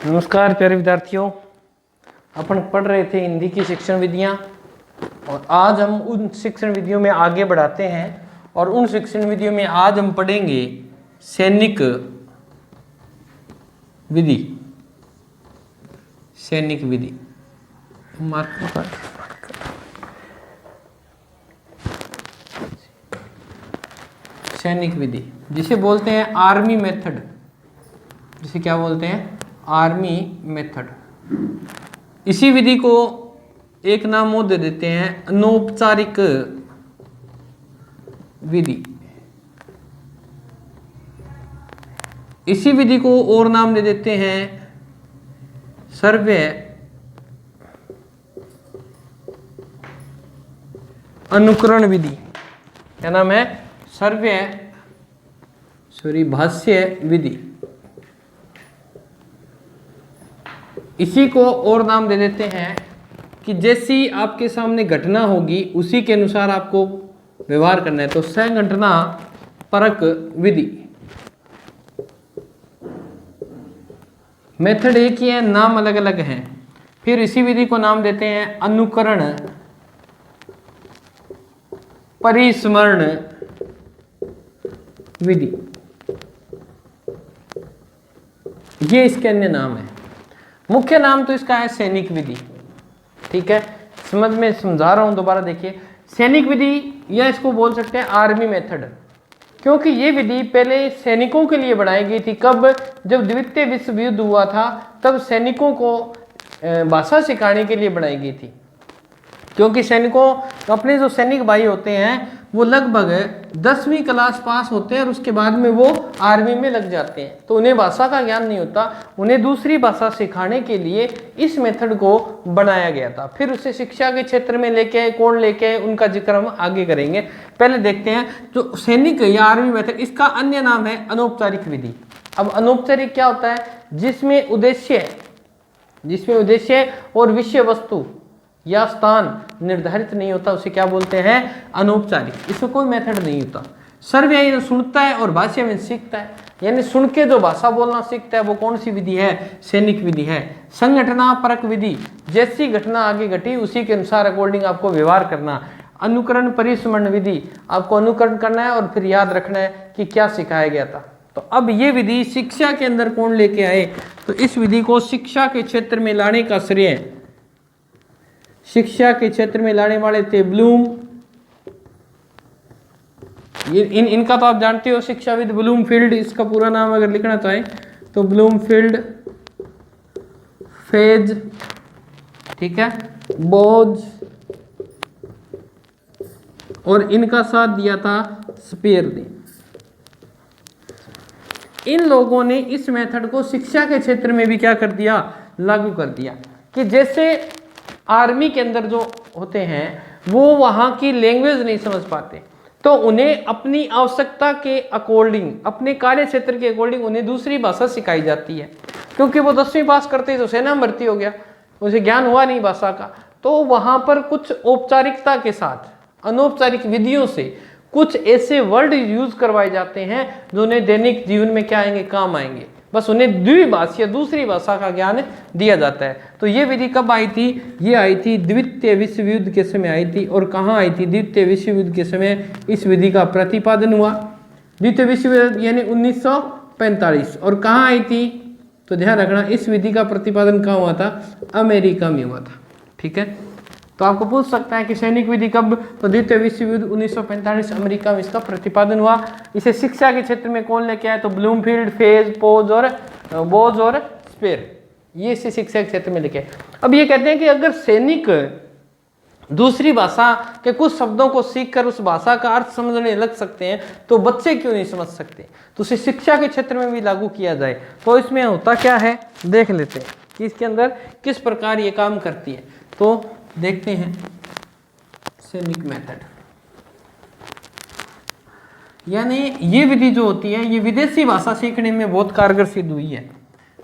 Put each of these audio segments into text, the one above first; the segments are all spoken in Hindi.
नमस्कार प्यारे विद्यार्थियों, अपन पढ़ रहे थे हिंदी की शिक्षण विधियां और आज हम उन शिक्षण विधियों में आगे बढ़ाते हैं और उन शिक्षण विधियों में आज हम पढ़ेंगे सैनिक विधि। सैनिक विधि सैनिक विधि जिसे बोलते हैं आर्मी मेथड, जिसे क्या बोलते हैं आर्मी मेथड। इसी विधि को एक नाम और दे देते हैं अनौपचारिक विधि। इसी विधि को और नाम दे देते हैं सर्वे अनुकरण विधि। क्या नाम है? भाष्य विधि। इसी को और नाम दे देते हैं कि जैसी आपके सामने घटना होगी उसी के अनुसार आपको व्यवहार करना है, तो संघटना परक विधि। मेथड एक ही है, नाम अलग अलग हैं। फिर इसी विधि को नाम देते हैं अनुकरण परिस्मरण विधि। ये इसके अन्य नाम है। मुख्य नाम तो इसका है सैनिक विधि। ठीक है, समझ में समझा रहा हूं, दोबारा देखिए। सैनिक विधि या इसको बोल सकते हैं आर्मी मेथड, क्योंकि ये विधि पहले सैनिकों के लिए बनाई गई थी। कब? जब द्वितीय विश्व युद्ध हुआ था तब सैनिकों को भाषा सिखाने के लिए बनाई गई थी, क्योंकि सैनिकों अपने जो सैनिक भाई होते हैं वो लगभग 10वीं क्लास पास होते हैं और उसके बाद में वो आर्मी में लग जाते हैं, तो उन्हें भाषा का ज्ञान नहीं होता। उन्हें दूसरी भाषा सिखाने के लिए इस मेथड को बनाया गया था। फिर उसे शिक्षा के क्षेत्र में लेके आए, कौन लेके आए, उनका जिक्र हम आगे करेंगे। पहले देखते हैं जो सैनिक या आर्मी मेथड, इसका अन्य नाम है अनौपचारिक विधि। अब अनौपचारिक क्या होता है? जिसमें उद्देश्य और विषय वस्तु या स्थान निर्धारित नहीं होता, उसे क्या बोलते हैं? अनौपचारिक। इसमें कोई मेथड नहीं होता। सर्वे सुनता है और भाषा में सीखता है, यानी सुन के जो भाषा बोलना सीखता है वो कौन सी विधि है? सैनिक विधि है। संघटना परक विधि, जैसी घटना आगे घटी उसी के अनुसार अकॉर्डिंग आपको व्यवहार करना। अनुकरण परिस्मरण विधि, आपको अनुकरण करना है और फिर याद रखना है कि क्या सिखाया गया था। तो अब ये विधि शिक्षा के अंदर कौन लेके आए? तो इस विधि को शिक्षा के क्षेत्र में लाने का श्रेय शिक्षा के क्षेत्र में लाने वाले थे ब्लूम। इनका तो आप जानते हो, शिक्षाविद ब्लूमफील्ड। इसका पूरा नाम अगर लिखना चाहे तो ब्लूमफील्ड, फेज, ठीक है, बोज, और इनका साथ दिया था स्पीयर ने। इन लोगों ने इस मेथड को शिक्षा के क्षेत्र में भी क्या कर दिया? लागू कर दिया। कि जैसे आर्मी के अंदर जो होते हैं वो वहाँ की लैंग्वेज नहीं समझ पाते, तो उन्हें अपनी आवश्यकता के अकॉर्डिंग, अपने कार्य क्षेत्र के अकॉर्डिंग उन्हें दूसरी भाषा सिखाई जाती है। क्योंकि वो 10वीं पास करते ही तो सेना में भर्ती हो गया, उसे ज्ञान हुआ नहीं भाषा का, तो वहाँ पर कुछ औपचारिकता के साथ अनौपचारिक विधियों से कुछ ऐसे वर्ड यूज करवाए जाते हैं जो उन्हें दैनिक जीवन में क्या आएंगे? काम आएंगे। बस उन्हें द्विभाषा, दूसरी भाषा का ज्ञान दिया जाता है। तो ये विधि कब आई थी? ये आई थी द्वितीय विश्व युद्ध के समय आई थी। और कहाँ आई थी? द्वितीय विश्व युद्ध के समय इस विधि का प्रतिपादन हुआ। द्वितीय विश्व युद्ध यानी 1945। और कहाँ आई थी? तो ध्यान रखना, इस विधि का प्रतिपादन कहाँ हुआ था? अमेरिका में हुआ था। ठीक है, तो आपको पूछ सकता है कि सैनिक विधि कब? तो द्वितीय विश्व युद्ध 1945 अमेरिका में इसका प्रतिपादन हुआ। इसे शिक्षा के क्षेत्र में कौन लेके आया? तो ब्लूमफील्ड, फेज, बोज और स्पेयर, ये इसे शिक्षा के क्षेत्र में लेके आए। अब ये कहते हैं कि अगर सैनिक दूसरी भाषा के कुछ शब्दों को सीखकर उस भाषा का अर्थ समझने लग सकते हैं, तो बच्चे क्यों नहीं समझ सकते? तो उसे शिक्षा के क्षेत्र में भी लागू किया जाए। तो इसमें होता क्या है, देख लेते हैं कि इसके अंदर किस प्रकार ये काम करती है। तो देखते हैं सैनिक मेथड, यानी ये विधि जो होती है ये विदेशी भाषा सीखने में बहुत कारगर सिद्ध हुई है।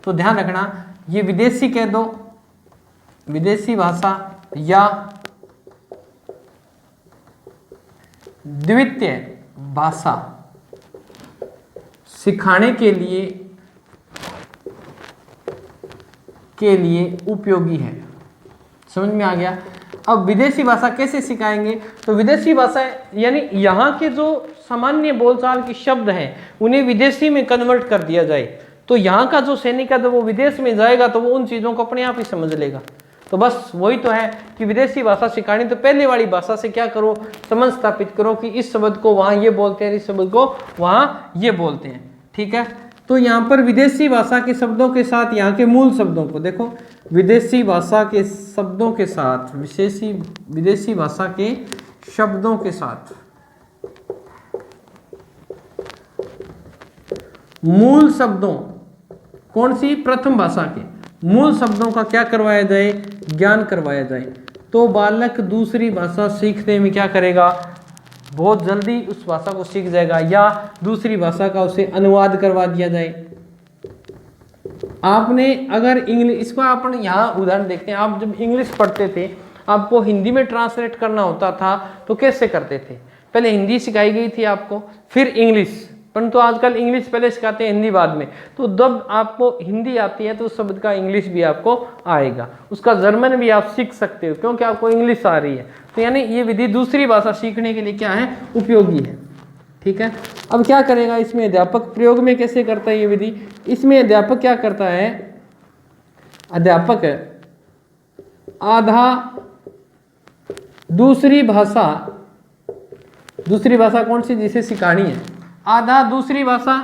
तो ध्यान रखना, ये विदेशी कह दो, विदेशी भाषा या द्वितीय भाषा सिखाने के लिए के लिए उपयोगी है। समझ में आ गया। अब विदेशी भाषा कैसे सिखाएंगे, तो विदेशी भाषा यानी यहाँ के जो सामान्य बोलचाल के शब्द हैं उन्हें विदेशी में कन्वर्ट कर दिया जाए, तो यहाँ का जो सैनिक है जब वो विदेश में जाएगा तो वो उन चीज़ों को अपने आप ही समझ लेगा। तो बस वही तो है कि विदेशी भाषा सिखानी तो पहले वाली भाषा से क्या करो, समझ स्थापित करो कि इस शब्द को वहाँ ये बोलते हैं, इस शब्द को वहाँ ये बोलते हैं। ठीक है, तो यहाँ पर विदेशी भाषा के शब्दों के साथ यहाँ के मूल शब्दों को देखो, विदेशी भाषा के शब्दों के साथ विदेशी भाषा के शब्दों के साथ मूल शब्दों, कौन सी, प्रथम भाषा के मूल शब्दों का क्या करवाया जाए, ज्ञान करवाया जाए। तो बालक दूसरी भाषा सीखने में क्या करेगा, बहुत जल्दी उस भाषा को सीख जाएगा, या दूसरी भाषा का उसे अनुवाद करवा दिया जाए। आपने अगर इंग्लिश, इसको अपन यहाँ उदाहरण देखते हैं, आप जब इंग्लिश पढ़ते थे आपको हिंदी में ट्रांसलेट करना होता था तो कैसे करते थे, पहले हिंदी सिखाई गई थी आपको, फिर इंग्लिश, परंतु आजकल इंग्लिश पहले सिखाते हैं हिंदी बाद में। तो जब आपको हिंदी आती है तो उस शब्द का इंग्लिश भी आपको आएगा, उसका जर्मन भी आप सीख सकते हो क्योंकि आपको इंग्लिश आ रही है। तो यानी ये विधि दूसरी भाषा सीखने के लिए क्या है, उपयोगी है। ठीक है, अब क्या करेगा इसमें अध्यापक, प्रयोग में कैसे करता है ये विधि, इसमें अध्यापक क्या करता है, अध्यापक आधा दूसरी भाषा कौन सी जिसे सिखानी है, आधा दूसरी भाषा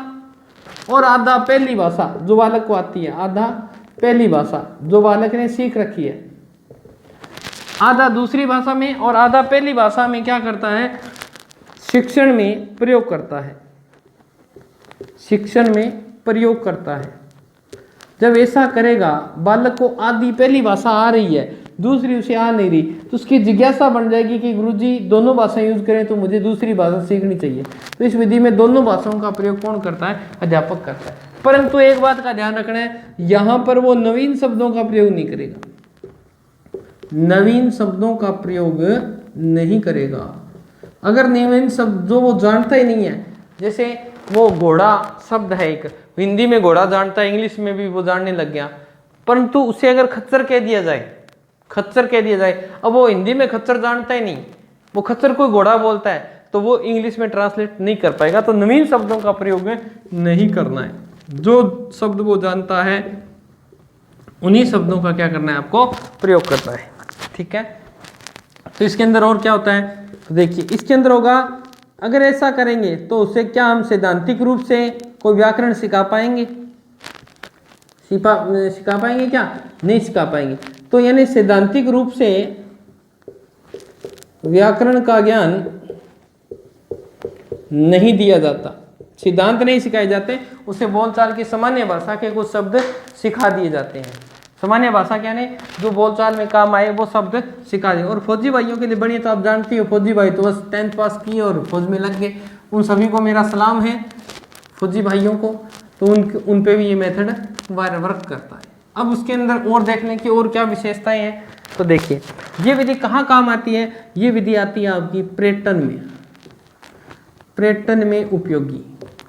और आधा पहली भाषा जो बालक को आती है, आधा पहली भाषा जो बालक ने सीख रखी है, आधा दूसरी भाषा में और आधा पहली भाषा में क्या करता है, शिक्षण में प्रयोग करता है, शिक्षण में प्रयोग करता है। जब ऐसा करेगा, बालक को आधी पहली भाषा आ रही है, दूसरी उसे आ नहीं रही, तो उसकी जिज्ञासा बन जाएगी कि गुरुजी दोनों भाषा यूज करें तो मुझे दूसरी भाषा सीखनी चाहिए। तो इस विधि में दोनों भाषाओं का प्रयोग कौन करता है, अध्यापक करता है। परंतु एक बात का ध्यान रखना है, यहाँ पर वो नवीन शब्दों का प्रयोग नहीं करेगा, नवीन शब्दों का प्रयोग नहीं करेगा। अगर नवीन शब्द जो वो जानता ही नहीं है, जैसे वो घोड़ा शब्द है एक, हिंदी में घोड़ा जानता है, इंग्लिश में भी वो जानने लग गया, परंतु उसे अगर खच्चर कह दिया जाए, खच्चर कह दिया जाए, अब वो हिंदी में खच्चर जानता ही नहीं, वो खच्चर कोई घोड़ा बोलता है तो वो इंग्लिश में ट्रांसलेट नहीं कर पाएगा। तो नवीन शब्दों का प्रयोग नहीं करना है, जो शब्द वो जानता है उन्हीं शब्दों का क्या करना है, आपको प्रयोग करना है। ठीक है, तो इसके अंदर और क्या होता है, तो देखिए इसके अंदर होगा, अगर ऐसा करेंगे तो उससे क्या हम सैद्धांतिक रूप से कोई व्याकरण सिखा पाएंगे, सिखा पाएंगे क्या, नहीं सिखा पाएंगे। तो यानी सैद्धांतिक रूप से व्याकरण का ज्ञान नहीं दिया जाता, सिद्धांत नहीं सिखाए जाते, उसे बोलचाल की सामान्य भाषा के कुछ शब्द सिखा दिए जाते हैं। सामान्य भाषा क्या है, जो बोलचाल में काम आए वो शब्द सिखा दिए। और फौजी भाइयों के लिए बढ़िया, तो आप जानती हो फौजी भाई तो बस 10th पास किए और फौज में लग गए, उन सभी को मेरा सलाम है फौजी भाइयों को। तो उन पे भी ये मेथड वर्क करता है। अब उसके अंदर और देखने की और क्या विशेषताएं हैं, तो देखिए ये विधि कहाँ काम आती है, ये विधि आती है आपकी पर्यटन में, पर्यटन में उपयोगी।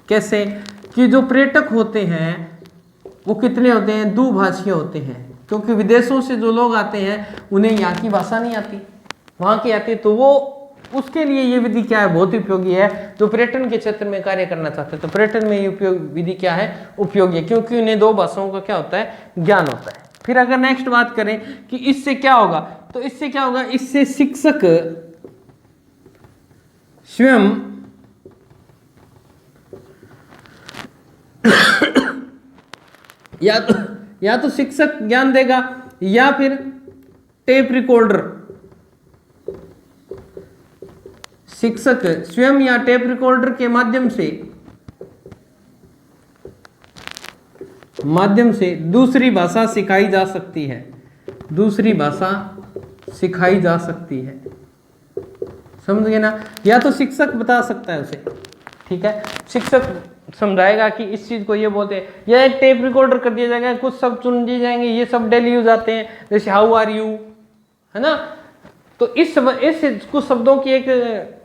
कैसे कि जो पर्यटक होते हैं वो कितने होते हैं, दुभाषीय होते हैं, क्योंकि विदेशों से जो लोग आते हैं उन्हें यहाँ की भाषा नहीं आती, वहाँ की आती, तो वो उसके लिए ये विधि क्या है, बहुत उपयोगी है। जो पर्यटन के क्षेत्र में कार्य करना चाहते हैं तो पर्यटन में ये उपयोग विधि क्या है, उपयोगी है, क्योंकि उन्हें दो भाषाओं का क्या होता है, ज्ञान होता है। फिर अगर नेक्स्ट बात करें कि इससे क्या होगा, तो इससे क्या होगा, इससे शिक्षक स्वयं या तो शिक्षक ज्ञान देगा या फिर टेप रिकॉर्डर, शिक्षक स्वयं या टेप रिकॉर्डर के माध्यम से दूसरी भाषा सिखाई जा सकती है, दूसरी भाषा सिखाई जा सकती है। समझ गए ना, या तो शिक्षक बता सकता है उसे, ठीक है, शिक्षक समझाएगा कि इस चीज को ये बोलते हैं, या एक टेप रिकॉर्डर कर दिया जाएगा, कुछ शब्द चुन दिए जाएंगे, ये सब डेली यूज आते हैं, जैसे हाउ आर यू, है ना, तो इस कुछ शब्दों की एक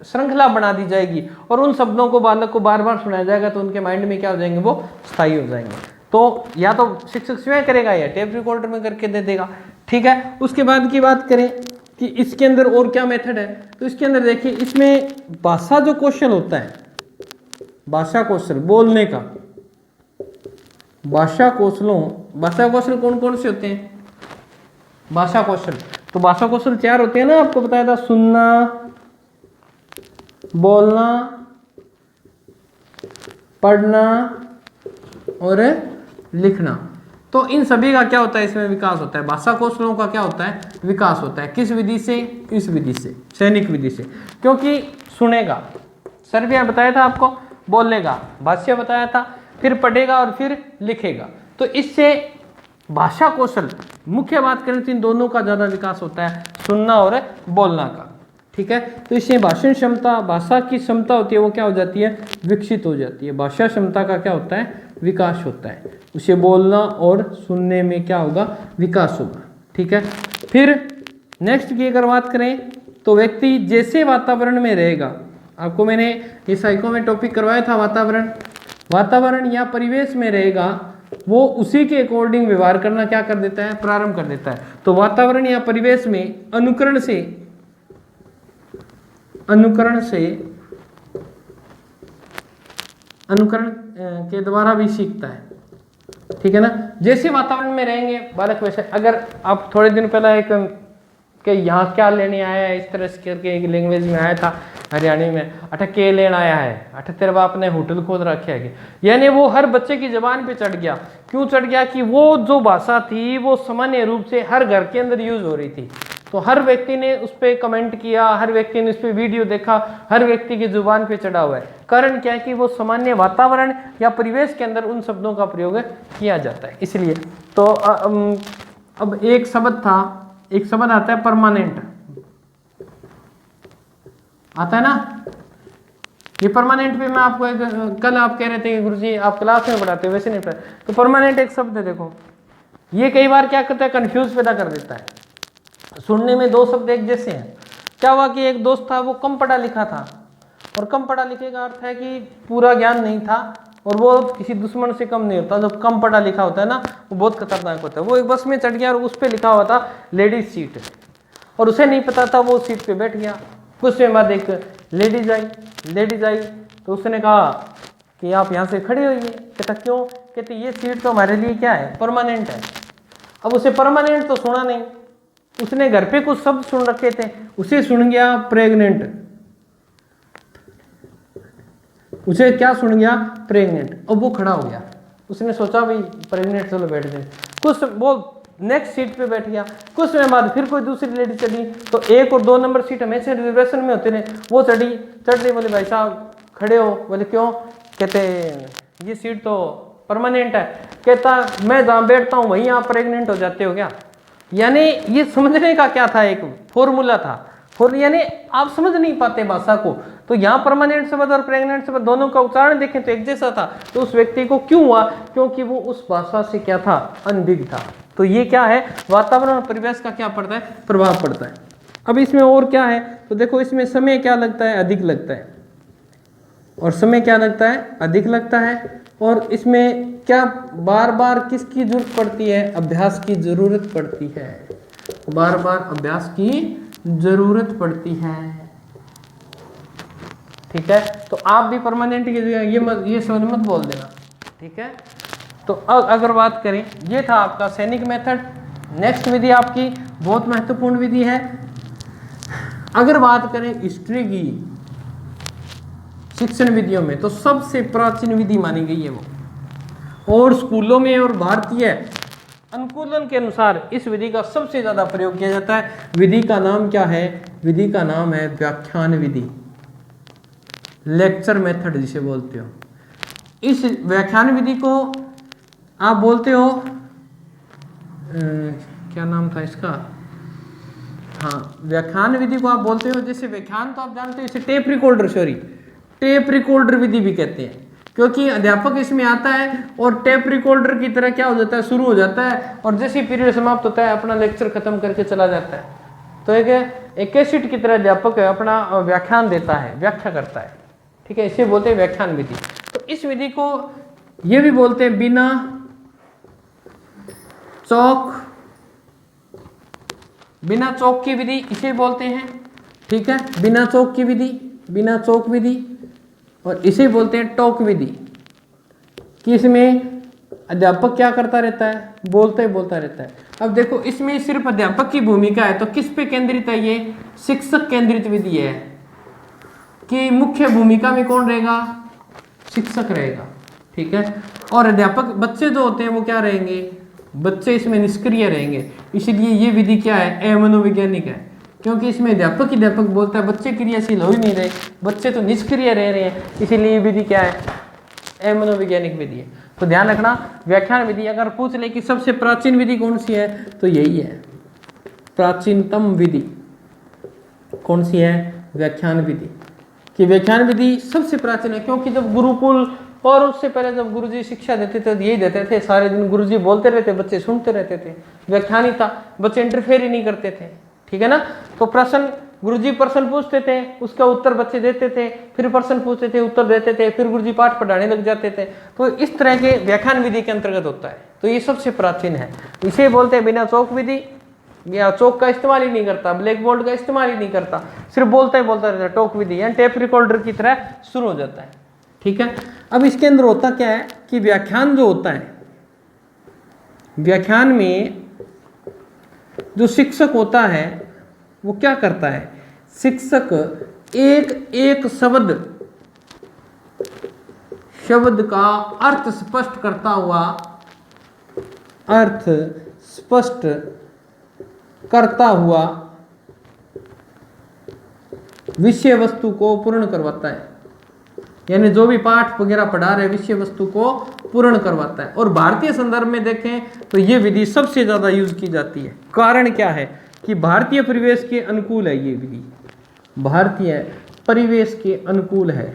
श्रृंखला बना दी जाएगी और उन शब्दों को बालक को बार बार सुनाया जाएगा, तो उनके माइंड में क्या हो जाएंगे, वो स्थायी हो जाएंगे। तो या तो शिक्षक स्वयं करेगा या टेप रिकॉर्डर में करके दे देगा। ठीक है, उसके बाद की बात करें कि इसके अंदर और क्या मेथड है, तो इसके अंदर देखिए इसमें भाषा जो कौशल होता है, भाषा कौशल बोलने का, भाषा कौशल कौन कौन से होते हैं? भाषा कौशल, तो भाषा कौशल 4 होते हैं ना, आपको बताया था, सुनना, बोलना, पढ़ना और लिखना। तो इन सभी का क्या होता है, इसमें विकास होता है। भाषा कौशलों का क्या होता है, विकास होता है। किस विधि से? इस विधि से, सैनिक विधि से। क्योंकि सुनेगा, सर भी बताया था आपको, बोलेगा, भाष्य बताया था, फिर पढ़ेगा और फिर लिखेगा। तो इससे भाषा कौशल, मुख्य बात करें तो इन दोनों का ज़्यादा विकास होता है, सुनना और बोलना का। ठीक है, तो इससे भाषण क्षमता, भाषा की क्षमता होती है वो क्या हो जाती है, विकसित हो जाती है। भाषा क्षमता का क्या होता है, विकास होता है। उसे बोलना और सुनने में क्या होगा, विकास होगा। ठीक है, फिर नेक्स्ट की अगर बात करें तो व्यक्ति जैसे वातावरण में रहेगा, आपको मैंने ये साइको में टॉपिक करवाया था, वातावरण या परिवेश में रहेगा, वो उसी के अकॉर्डिंग व्यवहार करना क्या कर देता है, प्रारंभ कर देता है। तो वातावरण या परिवेश में अनुकरण के द्वारा भी सीखता है। ठीक है ना, जैसे वातावरण में रहेंगे बालक वैसे। अगर आप थोड़े दिन पहले एक कि यहाँ क्या लेने आया है, इस तरह से करके एक लैंग्वेज में आया था हरियाणा में, अठ के लेना आया है, अठ तेरे बाप ने होटल खोल रखा है, यानी वो हर बच्चे की जबान पे चढ़ गया। क्यों चढ़ गया? कि वो जो भाषा थी वो सामान्य रूप से हर घर के अंदर यूज हो रही थी, तो हर व्यक्ति ने उस पर कमेंट किया, हर व्यक्ति ने उस पर वीडियो देखा, हर व्यक्ति की जुबान पे चढ़ा हुआ है। कारण क्या है कि वो सामान्य वातावरण या परिवेश के अंदर उन शब्दों का प्रयोग किया जाता है, इसलिए। तो अब एक शब्द आता है परमानेंट, आता है ना, ये परमानेंट पे मैं आपको कल आप कह रहे थे कि गुरुजी आप क्लास में पढ़ाते हो, वैसे नहीं पढ़ाते। तो परमानेंट एक शब्द है, देखो ये कई बार क्या करता है, कंफ्यूज पैदा कर देता है। सुनने में 2 शब्द एक जैसे हैं। क्या हुआ कि एक दोस्त था, वो कम पढ़ा लिखा था, और कम पढ़ा लिखे का अर्थ है कि पूरा ज्ञान नहीं था, और वो किसी दुश्मन से कम नहीं होता। जो कम पढ़ा लिखा होता है ना, वो बहुत खतरनाक होता है। वो एक बस में चढ़ गया और उस पर लिखा हुआ था लेडीज सीट, और उसे नहीं पता था, वो सीट पे बैठ गया। कुछ समय बाद एक लेडीज आई, तो उसने कहा कि आप यहाँ से खड़ी होइए। कहता क्यों? कहते ये सीट तो हमारे लिए क्या है, परमानेंट है। अब उसे परमानेंट तो सुना नहीं, उसने घर पे कुछ शब्द सुन रखे थे, उसे सुन गया प्रेग्नेंट, उसे क्या सुन गया, प्रेग्नेंट। अब वो खड़ा हो गया, उसने सोचा भाई प्रेग्नेंट, चलो बैठ जाए। कुछ वो नेक्स्ट सीट पे बैठ गया। कुछ समय बाद फिर कोई दूसरी लेडी चढ़ी, तो 1 और 2 नंबर सीट हमेशा रिजर्वेशन में होते रहे। वो चढ़ रही, बोले भाई साहब खड़े हो। बोले क्यों? कहते ये सीट तो परमानेंट है। कहता मैं जहाँ बैठता हूँ वहीं आप प्रेग्नेंट हो जाते हो क्या? यानी ये समझने का क्या था, एक फॉर्मूला था, यानी आप समझ नहीं पाते भाषा को। तो यहाँ परमानेंट शब्द और प्रेग्नेंट शब्द दोनों का उच्चारण देखें तो एक जैसा था। तो उस व्यक्ति को क्यों हुआ? क्योंकि वो उस भाषा से क्या था, अनभिज्ञ था। तो ये क्या है, वातावरण और परिवेश का क्या पड़ता है, प्रभाव पड़ता है। अब इसमें और क्या है, तो देखो इसमें समय क्या लगता है, अधिक लगता है, और समय क्या लगता है, अधिक लगता है। और इसमें क्या बार बार किसकी जरूरत पड़ती है, अभ्यास की जरूरत पड़ती है, बार बार अभ्यास की जरूरत पड़ती है। ठीक है, तो आप भी परमानेंट की जगह ये शब्द मत बोल देना। ठीक है, तो अगर बात करें, ये था आपका सैनिक मेथड। नेक्स्ट विधि आपकी बहुत महत्वपूर्ण विधि है। अगर बात करें हिस्ट्री की शिक्षण विधियों में, तो सबसे प्राचीन विधि मानी गई है वो, और स्कूलों में और भारतीय अनुकूलन के अनुसार इस विधि का सबसे ज्यादा प्रयोग किया जाता है। विधि का नाम क्या है? विधि का नाम है व्याख्यान विधि, लेक्चर मेथड जिसे बोलते हो। इस व्याख्यान विधि को आप बोलते हो क्या नाम था इसका, हाँ, व्याख्यान विधि को आप बोलते हो। जैसे व्याख्यान तो आप जानते हो, इसे टेप रिकॉर्डर विधि भी कहते हैं, क्योंकि अध्यापक इसमें आता है और टेप रिकॉर्डर की तरह क्या हो जाता है, शुरू हो जाता है, और जैसे पीरियड समाप्त होता है अपना लेक्चर खत्म करके चला जाता है। तो एक कैसेट की तरह अध्यापक अपना व्याख्यान देता है, व्याख्या करता है। ठीक है, इसे बोलते हैं व्याख्यान विधि। तो इस विधि को ये भी बोलते हैं बिना चौक, बिना चौक की विधि इसे बोलते हैं, ठीक है, बिना चौक की विधि, बिना चौक विधि, और इसे बोलते हैं टोक विधि। कि इसमें अध्यापक क्या करता रहता है, बोलता रहता है। अब देखो इसमें सिर्फ अध्यापक की भूमिका है, तो किस पे केंद्रित है ये, शिक्षक केंद्रित विधि है। कि मुख्य भूमिका में कौन रहेगा, शिक्षक रहेगा, ठीक है। और अध्यापक, बच्चे जो होते हैं वो क्या रहेंगे, बच्चे इसमें निष्क्रिय रहेंगे। इसलिए ये विधि क्या है, अमनोवैज्ञानिक है, क्योंकि इसमें अध्यापक बोलता है, बच्चे क्रियाशील हो ही नहीं रहे, बच्चे तो निष्क्रिय रह रहे हैं, इसीलिए ये विधि क्या है, अमनोवैज्ञानिक विधि है। तो ध्यान रखना, व्याख्यान विधि अगर पूछ ले कि सबसे प्राचीन विधि कौन सी है, तो यही है, प्राचीनतम विधि कौन सी है, व्याख्यान विधि। कि व्याख्यान विधि सबसे प्राचीन है, क्योंकि जब गुरुकुल और उससे पहले जब गुरुजी शिक्षा देते थे, यही देते थे, सारे दिन गुरुजी बोलते रहते, बच्चे सुनते रहते थे, व्याख्यान ही था, बच्चे इंटरफेयर ही नहीं करते थे, ठीक है ना। तो प्रश्न, गुरुजी प्रश्न पूछते थे, उसका उत्तर बच्चे देते थे, फिर प्रश्न पूछते थे, उत्तर देते थे, फिर गुरुजी पाठ पढ़ाने लग जाते थे। तो इस तरह के व्याख्यान विधि के अंतर्गत होता है, तो ये सबसे प्राचीन है। इसे बोलते हैं बिना चौक विधि, या चौक का इस्तेमाल ही नहीं करता, ब्लैक बोर्ड का इस्तेमाल ही नहीं करता, सिर्फ बोलता रहता है, टॉक विधि, यानी टेप रिकॉर्डर की तरह शुरू हो जाता है, ठीक है। अब इसके अंदर होता क्या है कि व्याख्यान जो होता है, व्याख्यान में जो शिक्षक होता है वो क्या करता है, शिक्षक एक एक शब्द का अर्थ स्पष्ट करता हुआ, अर्थ स्पष्ट करता हुआ विषय वस्तु को पूर्ण करवाता है। यानी जो भी पाठ वगैरह पढ़ा रहे विषय वस्तु को पूर्ण करवाता है। और भारतीय संदर्भ में देखें तो ये विधि सबसे ज्यादा यूज की जाती है। कारण क्या है कि भारतीय परिवेश के अनुकूल है, ये विधि भारतीय परिवेश के अनुकूल है।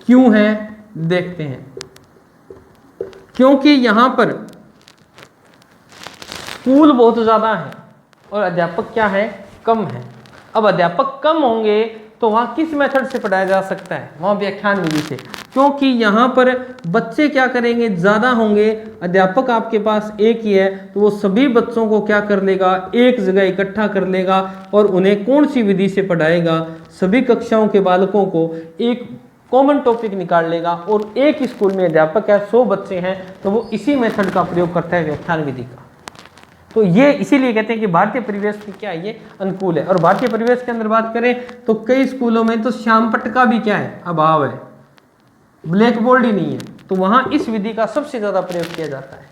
क्यों है देखते हैं। क्योंकि यहां पर स्कूल बहुत ज्यादा है और अध्यापक क्या है, कम है। अब अध्यापक कम होंगे तो वहां किस मेथड से पढ़ाया जा सकता है, वहां व्याख्यान विधि से। क्योंकि यहाँ पर बच्चे क्या करेंगे, ज़्यादा होंगे, अध्यापक आपके पास एक ही है, तो वो सभी बच्चों को क्या कर लेगा, एक जगह इकट्ठा कर लेगा और उन्हें कौन सी विधि से पढ़ाएगा, सभी कक्षाओं के बालकों को एक कॉमन टॉपिक निकाल लेगा। और एक स्कूल में अध्यापक है, 100 बच्चे हैं, तो वो इसी मेथड का प्रयोग करता है, व्याख्यान विधि का। तो ये इसीलिए कहते हैं कि भारतीय परिवेश में क्या है, ये अनुकूल है। और भारतीय परिवेश के अंदर बात करें तो कई स्कूलों में तो श्यामपट्ट का भी क्या है, अभाव है, ब्लैक बोर्ड ही नहीं है, तो वहां इस विधि का सबसे ज्यादा प्रयोग किया जाता है।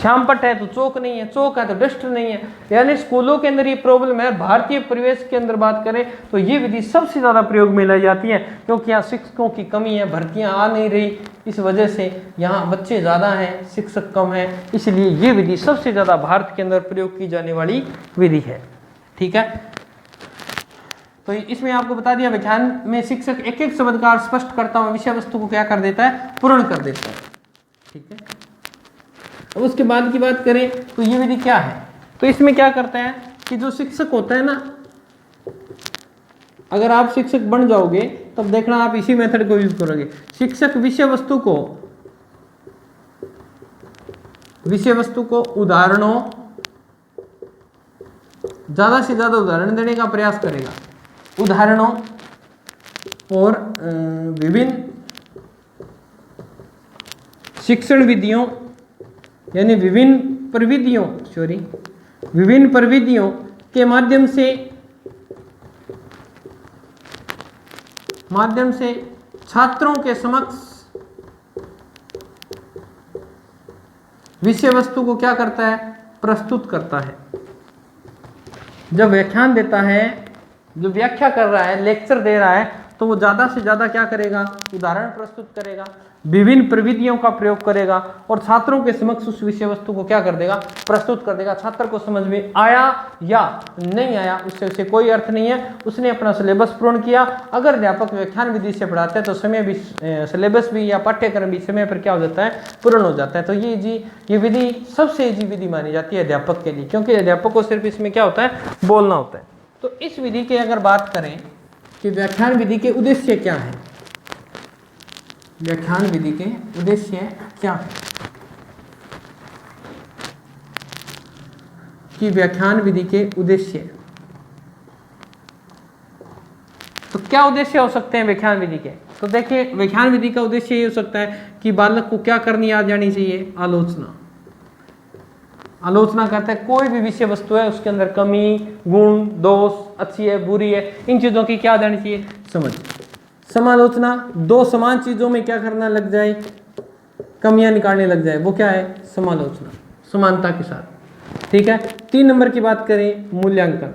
श्यामपट्ट है तो चौक नहीं है, चौक है तो डस्टर नहीं है, यानी स्कूलों के अंदर ये प्रॉब्लम है। भारतीय परिवेश के अंदर बात करें तो ये विधि सबसे ज्यादा प्रयोग में लाई जाती है, क्योंकि यहाँ शिक्षकों की कमी है, भर्तियां आ नहीं रही, इस वजह से यहाँ बच्चे ज़्यादा हैं, शिक्षक कम हैं, इसलिए ये विधि सबसे ज़्यादा भारत के अंदर प्रयोग की जाने वाली विधि है। ठीक है, तो इसमें आपको बता दिया व्याख्यान में शिक्षक एक एक शब्द का स्पष्ट करता हुआ विषय वस्तु को क्या कर देता है, पूर्ण कर देता है। ठीक है, अब उसके बाद की बात करें तो ये विधि क्या है, तो इसमें क्या करता है कि जो शिक्षक होता है ना, अगर आप शिक्षक बन जाओगे तब देखना आप इसी मेथड को यूज करोगे। शिक्षक विषय वस्तु को उदाहरणों, ज्यादा से ज्यादा उदाहरण देने का प्रयास करेगा, उदाहरणों और विभिन्न शिक्षण विधियों यानी विभिन्न प्रविधियों के माध्यम से छात्रों के समक्ष विषय वस्तु को क्या करता है, प्रस्तुत करता है। जब व्याख्यान देता है, जो व्याख्या कर रहा है, लेक्चर दे रहा है, तो वो ज्यादा से ज्यादा क्या करेगा, उदाहरण प्रस्तुत करेगा, विभिन्न प्रविधियों का प्रयोग करेगा और छात्रों के समक्ष उस विषय वस्तु को क्या कर देगा, प्रस्तुत कर देगा। छात्र को समझ में आया या नहीं आया उससे उसे कोई अर्थ नहीं है, उसने अपना सिलेबस पूर्ण किया। अगर अध्यापक व्याख्यान विधि से पढ़ाते हैं तो समय भी, सिलेबस भी या पाठ्यक्रम भी समय पर क्या हो जाता है, पूर्ण हो जाता है। तो ये विधि सबसे ईजी विधि मानी जाती है अध्यापक के लिए, क्योंकि अध्यापक को सिर्फ इसमें क्या होता है, बोलना होता है। तो इस विधि की अगर बात करें कि व्याख्यान विधि के उद्देश्य क्या है, व्याख्यान विधि के उद्देश्य क्या है, कि व्याख्यान विधि के उद्देश्य। तो क्या उद्देश्य हो सकते हैं व्याख्यान विधि के? तो देखिए, व्याख्यान विधि का उद्देश्य ये हो सकता है कि बालक को क्या करनी आ जानी चाहिए? आलोचना। आलोचना करते हैं कोई भी विषय वस्तु है, उसके अंदर कमी, गुण, दोष, अच्छी है, बुरी है, इन चीजों की क्या जानी चाहिए? समझ। समालोचना, दो समान चीजों में क्या करना लग जाए? कमियां निकालने लग जाए, वो क्या है? समालोचना, समानता के साथ। ठीक है। 3 नंबर की बात करें, मूल्यांकन।